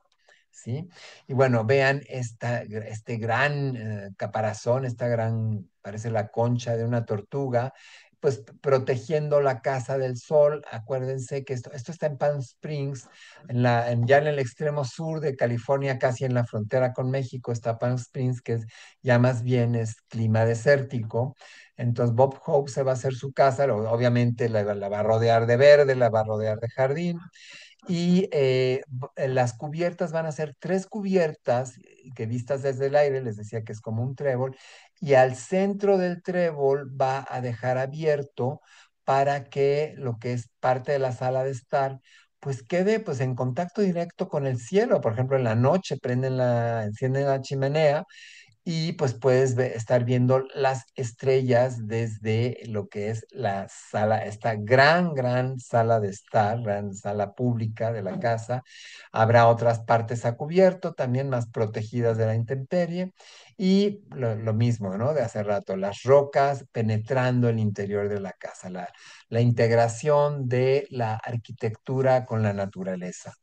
A: ¿Sí? Y bueno, vean este gran caparazón, esta gran, parece la concha de una tortuga, pues protegiendo la casa del sol. Acuérdense que esto está en Palm Springs, ya en el extremo sur de California, casi en la frontera con México, está Palm Springs, que ya más bien es clima desértico. Entonces Bob Hope se va a hacer su casa, obviamente la va a rodear de verde, la va a rodear de jardín y las cubiertas van a ser tres cubiertas que vistas desde el aire, les decía que es como un trébol, y al centro del trébol va a dejar abierto para que lo que es parte de la sala de estar, pues quede pues en contacto directo con el cielo. Por ejemplo, en la noche encienden la chimenea y pues puedes estar viendo las estrellas desde lo que es la sala, esta gran sala de estar, gran sala pública de la casa. Habrá otras partes a cubierto, también más protegidas de la intemperie. Y lo mismo, ¿no? De hace rato, las rocas penetrando el interior de la casa, la integración de la arquitectura con la naturaleza.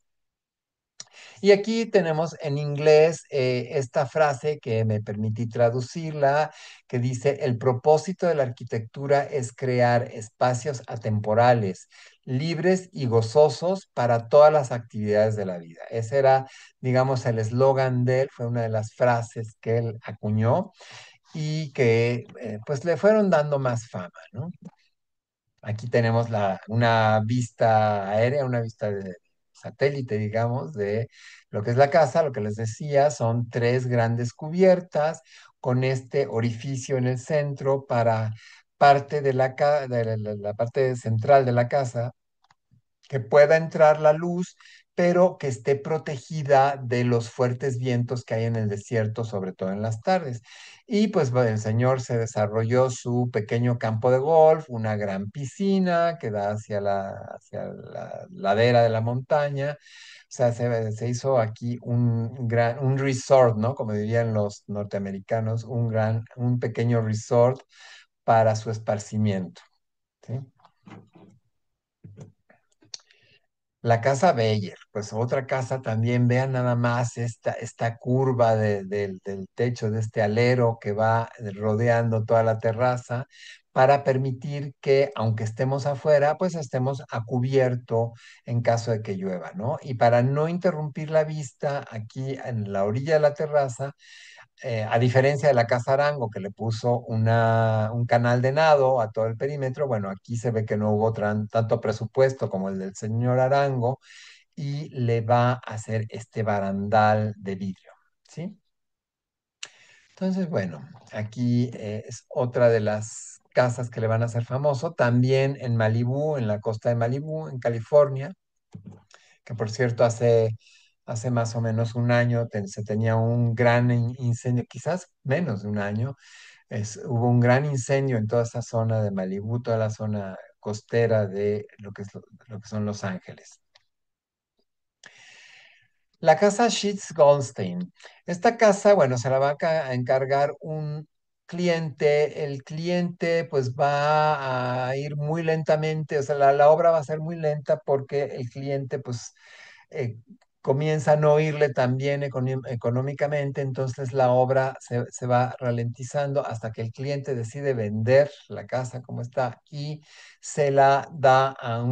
A: Y aquí tenemos en inglés esta frase que me permití traducirla, que dice, el propósito de la arquitectura es crear espacios atemporales, libres y gozosos para todas las actividades de la vida. Ese era, digamos, el eslogan de él, fue una de las frases que él acuñó y que pues le fueron dando más fama, ¿no? Aquí tenemos una vista aérea, una vista de satélite, digamos, de lo que es la casa. Lo que les decía, son tres grandes cubiertas con este orificio en el centro para parte de la parte central de la casa que pueda entrar la luz, pero que esté protegida de los fuertes vientos que hay en el desierto, sobre todo en las tardes. Y pues bueno, el señor se desarrolló su pequeño campo de golf, una gran piscina que da hacia la ladera de la montaña, sea, se hizo aquí un resort, ¿no? Como dirían los norteamericanos, un pequeño resort para su esparcimiento, ¿sí? La casa Beyer, pues otra casa también, vean nada más esta curva del techo de este alero que va rodeando toda la terraza para permitir que, aunque estemos afuera, pues estemos a cubierto en caso de que llueva, ¿no? Y para no interrumpir la vista aquí en la orilla de la terraza, a diferencia de la Casa Arango, que le puso un canal de nado a todo el perímetro, bueno, aquí se ve que no hubo tanto presupuesto como el del señor Arango y le va a hacer este barandal de vidrio, ¿sí? Entonces, bueno, aquí es otra de las casas que le van a hacer famoso, también en Malibú, en la costa de Malibú, en California, que por cierto hace más o menos un año se tenía un gran incendio, quizás menos de un año, hubo un gran incendio en toda esa zona de Malibú, toda la zona costera de lo que son Los Ángeles. La casa Sheets Goldstein. Esta casa, bueno, se la va a encargar un cliente. El cliente pues va a ir muy lentamente, o sea, la obra va a ser muy lenta porque el cliente pues eh, comienza a no irle tan bien económicamente, entonces la obra se va ralentizando hasta que el cliente decide vender la casa como está y se la da a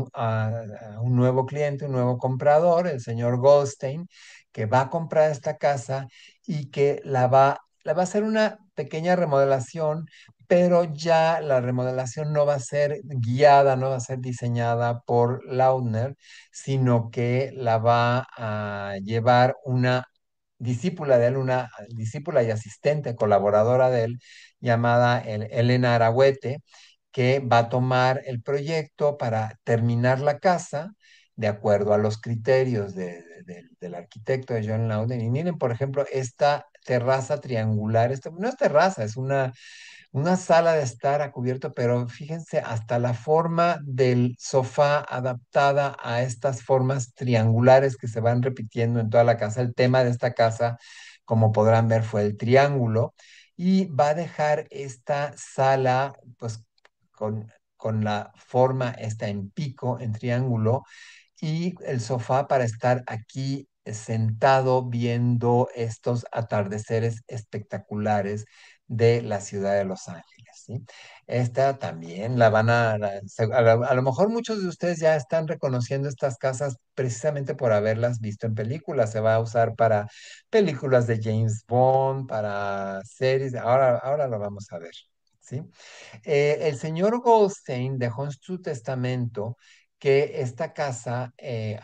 A: un nuevo cliente, un nuevo comprador, el señor Goldstein, que va a comprar esta casa y que la va a hacer una pequeña remodelación, pero ya la remodelación no va a ser guiada, no va a ser diseñada por Lautner, sino que la va a llevar una discípula de él, una discípula y asistente colaboradora de él, llamada Elena Aragüete, que va a tomar el proyecto para terminar la casa de acuerdo a los criterios del arquitecto de John Louden. Y miren, por ejemplo, esta terraza triangular, no es terraza, es una sala de estar a cubierto, pero fíjense, hasta la forma del sofá adaptada a estas formas triangulares que se van repitiendo en toda la casa. El tema de esta casa, como podrán ver, fue el triángulo y va a dejar esta sala, pues, con la forma esta en pico, en triángulo, y el sofá para estar aquí sentado viendo estos atardeceres espectaculares de la ciudad de Los Ángeles, ¿sí? Esta también la van a lo mejor muchos de ustedes ya están reconociendo estas casas precisamente por haberlas visto en películas. Se va a usar para películas de James Bond, para series, ahora lo vamos a ver, ¿sí? El señor Goldstein dejó en su testamento que esta casa,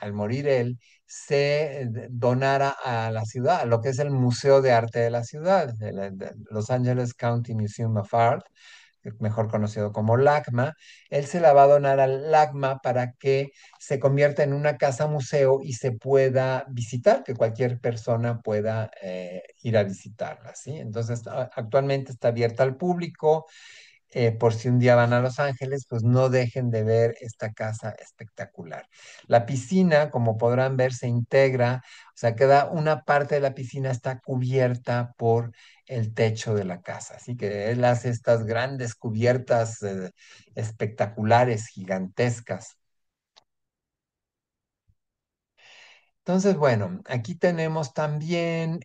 A: al morir él, se donara a la ciudad, a lo que es el Museo de Arte de la ciudad, de Los Angeles County Museum of Art, mejor conocido como LACMA. Él se la va a donar al LACMA para que se convierta en una casa museo y se pueda visitar, que cualquier persona pueda ir a visitarla, ¿sí? Entonces, actualmente está abierta al público, por si un día van a Los Ángeles, pues no dejen de ver esta casa espectacular. La piscina, como podrán ver, se integra, o sea, queda una parte de la piscina está cubierta por el techo de la casa. Así que él hace estas grandes cubiertas espectaculares, gigantescas. Entonces, bueno, aquí tenemos también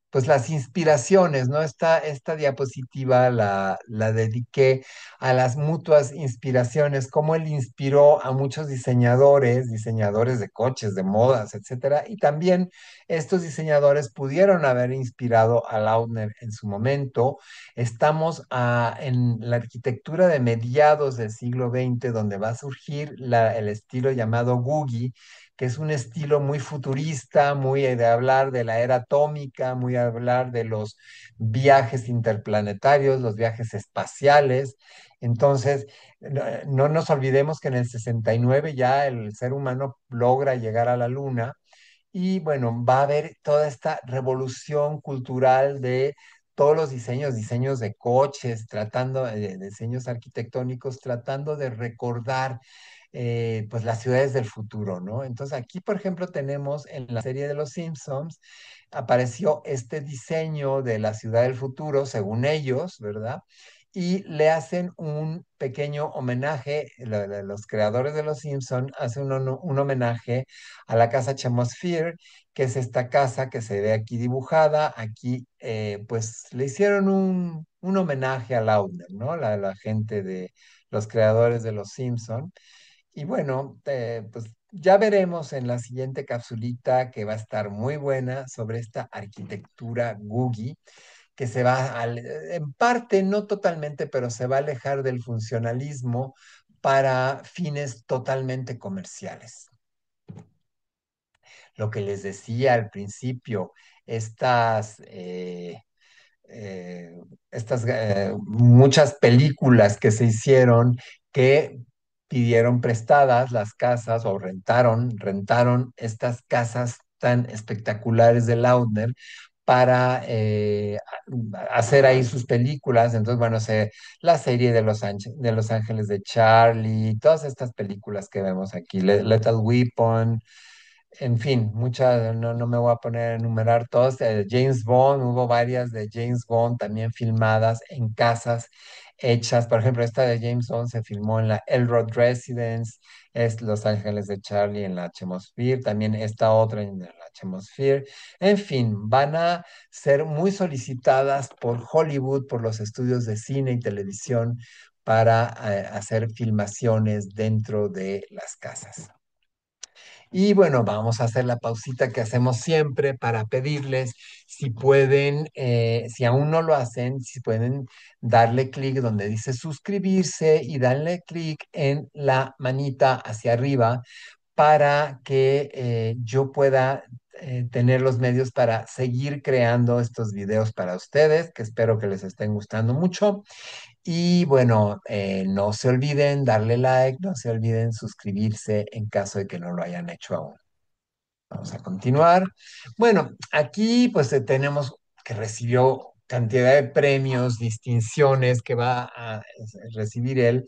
A: pues las inspiraciones, ¿no? Esta diapositiva la dediqué a las mutuas inspiraciones, cómo él inspiró a muchos diseñadores, diseñadores de coches, de modas, etcétera, y también estos diseñadores pudieron haber inspirado a Lautner en su momento. Estamos en la arquitectura de mediados del siglo XX, donde va a surgir el estilo llamado Googie, que es un estilo muy futurista, muy de hablar de la era atómica, muy hablar de los viajes interplanetarios, los viajes espaciales. Entonces, no nos olvidemos que en el 69 ya el ser humano logra llegar a la Luna y bueno, va a haber toda esta revolución cultural de todos los diseños, diseños de coches, tratando de diseños arquitectónicos, tratando de recordar pues las ciudades del futuro, ¿no? Entonces aquí, por ejemplo, tenemos en la serie de Los Simpsons, apareció este diseño de la ciudad del futuro, según ellos, ¿verdad? Y le hacen un pequeño homenaje, los creadores de Los Simpson hacen un homenaje a la casa Chemosphere, que es esta casa que se ve aquí dibujada. Aquí, pues, le hicieron un homenaje a Lautner, ¿no? La gente de los creadores de Los Simpson. Y bueno, pues ya veremos en la siguiente capsulita que va a estar muy buena sobre esta arquitectura Googie, que se va en parte, no totalmente, pero se va a alejar del funcionalismo para fines totalmente comerciales. Lo que les decía al principio, estas eh, muchas películas que se hicieron que pidieron prestadas las casas o rentaron estas casas tan espectaculares de Lautner para hacer ahí sus películas. Entonces, bueno, la serie de de Los Ángeles de Charlie, todas estas películas que vemos aquí, Lethal Weapon, en fin, muchas, no me voy a poner a enumerar todas. James Bond, hubo varias de James Bond también filmadas en casas hechas. Por ejemplo, esta de James Bond se filmó en la Elrod Residence, es Los Ángeles de Charlie en la Chemosphere, también esta otra en la Chemosphere. En fin, van a ser muy solicitadas por Hollywood, por los estudios de cine y televisión para hacer filmaciones dentro de las casas. Y bueno, vamos a hacer la pausita que hacemos siempre para pedirles si pueden, si aún no lo hacen, si pueden darle clic donde dice suscribirse y darle clic en la manita hacia arriba para que yo pueda tener los medios para seguir creando estos videos para ustedes, que espero que les estén gustando mucho. Y bueno, no se olviden darle like, no se olviden suscribirse en caso de que no lo hayan hecho aún. Vamos a continuar. Bueno, aquí pues tenemos que recibió cantidad de premios, distinciones que va a recibir él.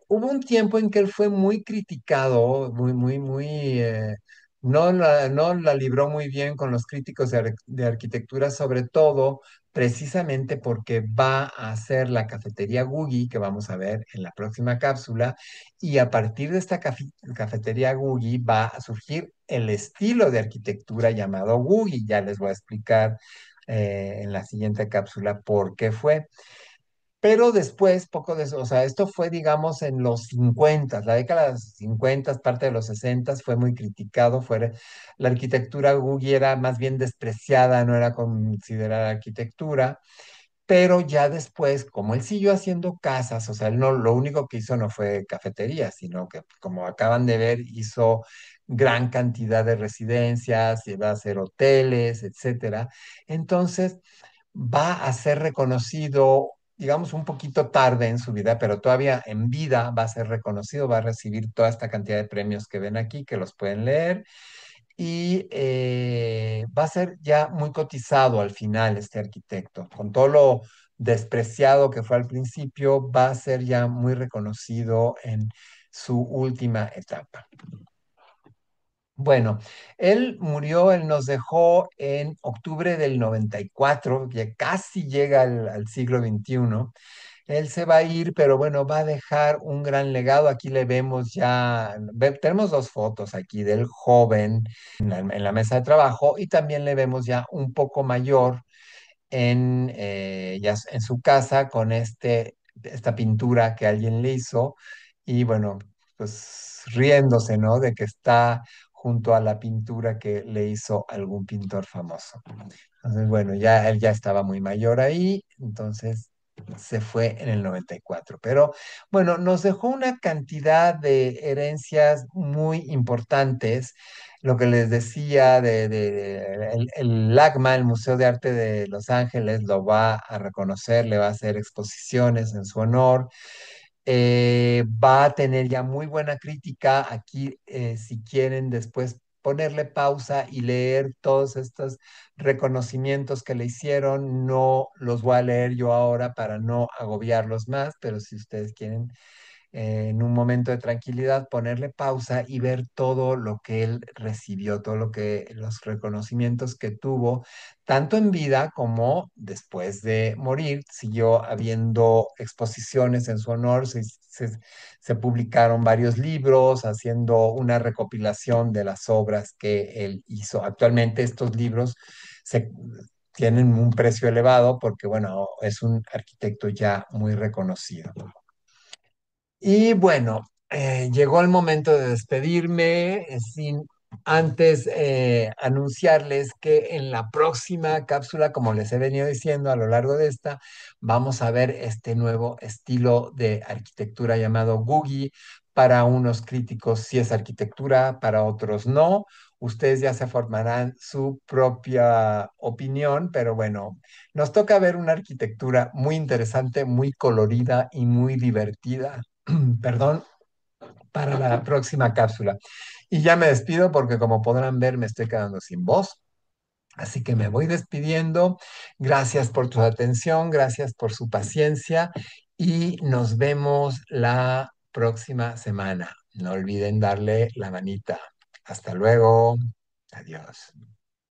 A: Hubo un tiempo en que él fue muy criticado, no la libró muy bien con los críticos de arquitectura, sobre todo precisamente porque va a hacer la cafetería Googie, que vamos a ver en la próxima cápsula, y a partir de esta cafetería Googie va a surgir el estilo de arquitectura llamado Googie. Ya les voy a explicar en la siguiente cápsula por qué fue. Pero después, poco de eso, o sea, esto fue, digamos, en los 50, la década de los 50, parte de los 60, fue muy criticado, la arquitectura Googie era más bien despreciada, no era considerada arquitectura, pero ya después, como él siguió haciendo casas, o sea, él no, lo único que hizo no fue cafetería, sino que, como acaban de ver, hizo gran cantidad de residencias, iba a hacer hoteles, etcétera. Entonces, va a ser reconocido, digamos, un poquito tarde en su vida, pero todavía en vida va a ser reconocido, va a recibir toda esta cantidad de premios que ven aquí, que los pueden leer, y va a ser ya muy cotizado al final este arquitecto. Con todo lo despreciado que fue al principio, va a ser ya muy reconocido en su última etapa. Bueno, él nos dejó en octubre del 94, ya casi llega al siglo XXI. Él se va a ir, pero bueno, va a dejar un gran legado. Aquí le vemos ya, tenemos dos fotos aquí del joven en la mesa de trabajo y también le vemos ya un poco mayor en su casa con esta pintura que alguien le hizo y bueno, pues riéndose, ¿no? De que está junto a la pintura que le hizo algún pintor famoso. Entonces, bueno, ya él ya estaba muy mayor ahí, entonces se fue en el 94. Pero bueno, nos dejó una cantidad de herencias muy importantes. Lo que les decía el LACMA, el Museo de Arte de Los Ángeles, lo va a reconocer, le va a hacer exposiciones en su honor. Va a tener ya muy buena crítica. Aquí, si quieren después ponerle pausa y leer todos estos reconocimientos que le hicieron, no los voy a leer yo ahora para no agobiarlos más, pero si ustedes quieren en un momento de tranquilidad, ponerle pausa y ver todo lo que él recibió, todo lo que, los reconocimientos que tuvo, tanto en vida como después de morir. Siguió habiendo exposiciones en su honor, se publicaron varios libros haciendo una recopilación de las obras que él hizo. Actualmente estos libros se tienen un precio elevado porque, bueno, es un arquitecto ya muy reconocido. Y bueno, llegó el momento de despedirme, sin antes anunciarles que en la próxima cápsula, como les he venido diciendo a lo largo de esta, vamos a ver este nuevo estilo de arquitectura llamado Googie. Para unos críticos sí es arquitectura, para otros no. Ustedes ya se formarán su propia opinión, pero bueno, nos toca ver una arquitectura muy interesante, muy colorida y muy divertida. Perdón, para la próxima cápsula. Y ya me despido porque como podrán ver me estoy quedando sin voz. Así que me voy despidiendo. Gracias por tu atención, gracias por su paciencia y nos vemos la próxima semana. No olviden darle la manita. Hasta luego. Adiós.